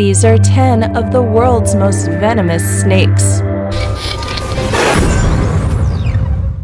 These are 10 of the world's most venomous snakes.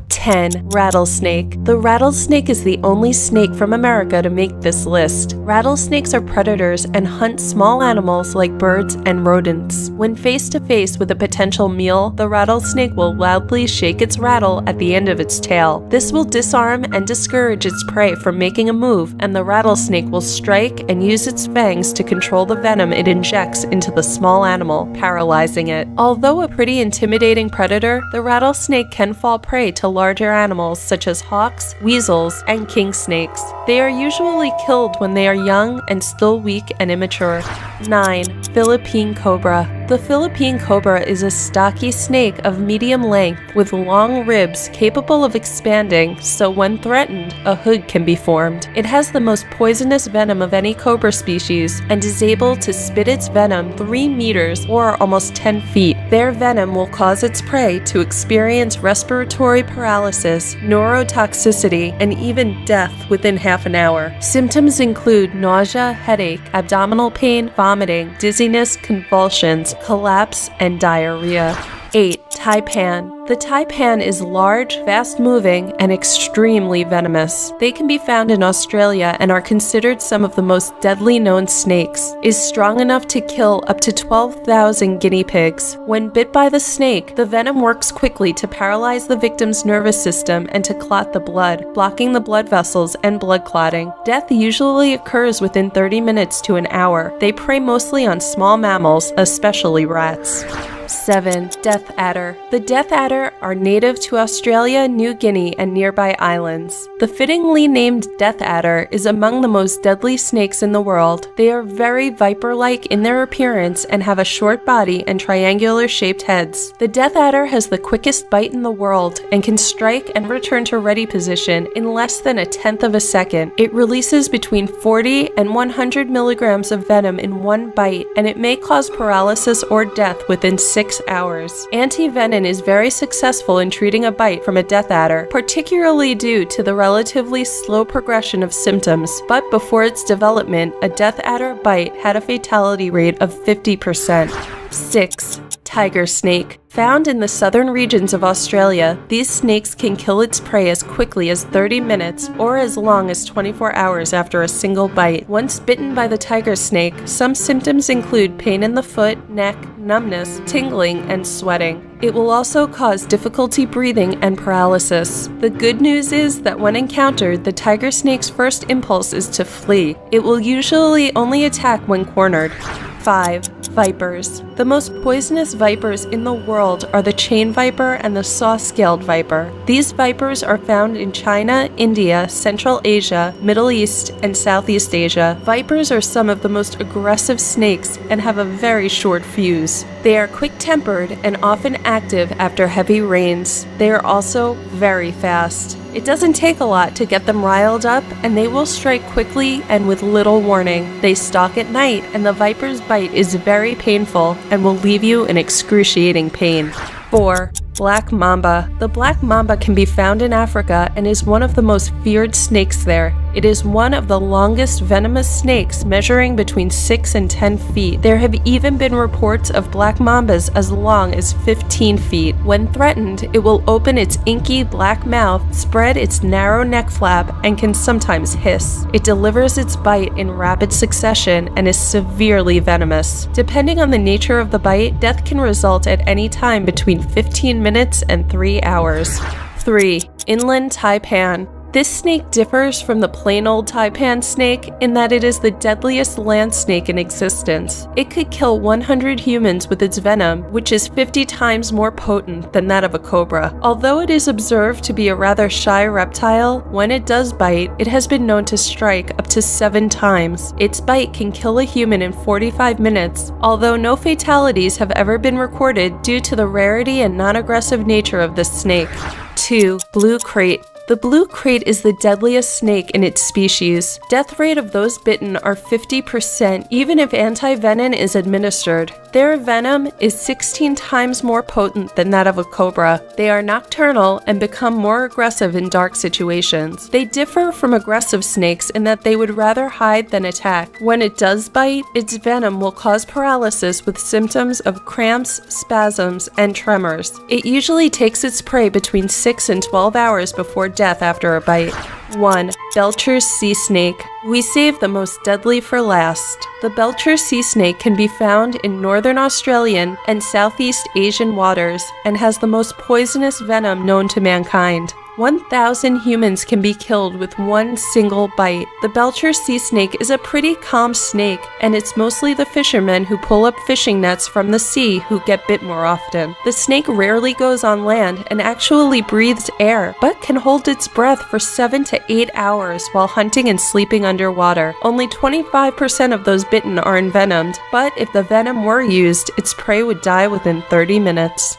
10. Rattlesnake. The rattlesnake is the only snake from America to make this list. Rattlesnakes are predators and hunt small animals like birds and rodents. When face to face with a potential meal, the rattlesnake will loudly shake its rattle at the end of its tail. This will disarm and discourage its prey from making a move, and the rattlesnake will strike and use its fangs to control the venom it injects into the small animal, paralyzing it. Although a pretty intimidating predator, the rattlesnake can fall prey to larger animals such as hawks, weasels, and king snakes. They are usually killed when they are young and still weak and immature. 9. Philippine cobra. The Philippine cobra is a stocky snake of medium length with long ribs capable of expanding, so when threatened, a hood can be formed. It has the most poisonous venom of any cobra species and is able to spit its venom 3 meters or almost 10 feet. Their venom will cause its prey to experience respiratory paralysis, neurotoxicity, and even death within half an hour. Symptoms include nausea, headache, abdominal pain, vomiting, dizziness, convulsions, collapse, and diarrhea. 8. Taipan. The taipan is large, fast-moving, and extremely venomous. They can be found in Australia and are considered some of the most deadly known snakes. Is strong enough to kill up to 12,000 guinea pigs. When bit by the snake, the venom works quickly to paralyze the victim's nervous system and to clot the blood, blocking the blood vessels and blood clotting. Death usually occurs within 30 minutes to an hour. They prey mostly on small mammals, especially rats. 7. Death adder. The death adder are native to Australia, New Guinea, and nearby islands. The fittingly named death adder is among the most deadly snakes in the world. They are very viper-like in their appearance and have a short body and triangular-shaped heads. The death adder has the quickest bite in the world and can strike and return to ready position in less than 1/10 of a second. It releases between 40 and 100 milligrams of venom in one bite, and it may cause paralysis or death within 6 hours. Anti-venom is very successful in treating a bite from a death adder, particularly due to the relatively slow progression of symptoms, but before its development, a death adder bite had a fatality rate of 50%. 6. Tiger snake. Found in the southern regions of Australia, these snakes can kill its prey as quickly as 30 minutes or as long as 24 hours after a single bite. Once bitten by the tiger snake, some symptoms include pain in the foot, neck, numbness, tingling, and sweating. It will also cause difficulty breathing and paralysis. The good news is that when encountered, the tiger snake's first impulse is to flee. It will usually only attack when cornered. 5. Vipers. The most poisonous vipers in the world are the chain viper and the saw-scaled viper. These vipers are found in China, India, Central Asia, Middle East, and Southeast Asia. Vipers are some of the most aggressive snakes and have a very short fuse. They are quick-tempered and often active after heavy rains. They are also very fast. It doesn't take a lot to get them riled up, and they will strike quickly and with little warning. They stalk at night, and the viper's bite is very painful and will leave you in excruciating pain. 4. Black mamba. The black mamba can be found in Africa and is one of the most feared snakes there. It is one of the longest venomous snakes, measuring between 6 and 10 feet. There have even been reports of black mambas as long as 15 feet. When threatened, it will open its inky black mouth, spread its narrow neck flap, and can sometimes hiss. It delivers its bite in rapid succession and is severely venomous. Depending on the nature of the bite, death can result at any time between 15 minutes and 3 hours. 3. Inland taipan. This snake differs from the plain old taipan snake in that it is the deadliest land snake in existence. It could kill 100 humans with its venom, which is 50 times more potent than that of a cobra. Although it is observed to be a rather shy reptile, when it does bite, it has been known to strike up to 7 times. Its bite can kill a human in 45 minutes, although no fatalities have ever been recorded due to the rarity and non-aggressive nature of this snake. 2. Blue crate. The blue crate is the deadliest snake in its species. Death rate of those bitten are 50% even if anti-venom is administered. Their venom is 16 times more potent than that of a cobra. They are nocturnal and become more aggressive in dark situations. They differ from aggressive snakes in that they would rather hide than attack. When it does bite, its venom will cause paralysis with symptoms of cramps, spasms, and tremors. It usually takes its prey between 6 and 12 hours before death after a bite. 1. Belcher's sea snake. We save the most deadly for last. The Belcher's sea snake can be found in northern Australian and Southeast Asian waters and has the most poisonous venom known to mankind. 1,000 humans can be killed with one single bite. The Belcher's sea snake is a pretty calm snake, and it's mostly the fishermen who pull up fishing nets from the sea who get bit more often. The snake rarely goes on land and actually breathes air, but can hold its breath for 7 to 8 hours while hunting and sleeping underwater. Only 25% of those bitten are envenomed, but if the venom were used, its prey would die within 30 minutes.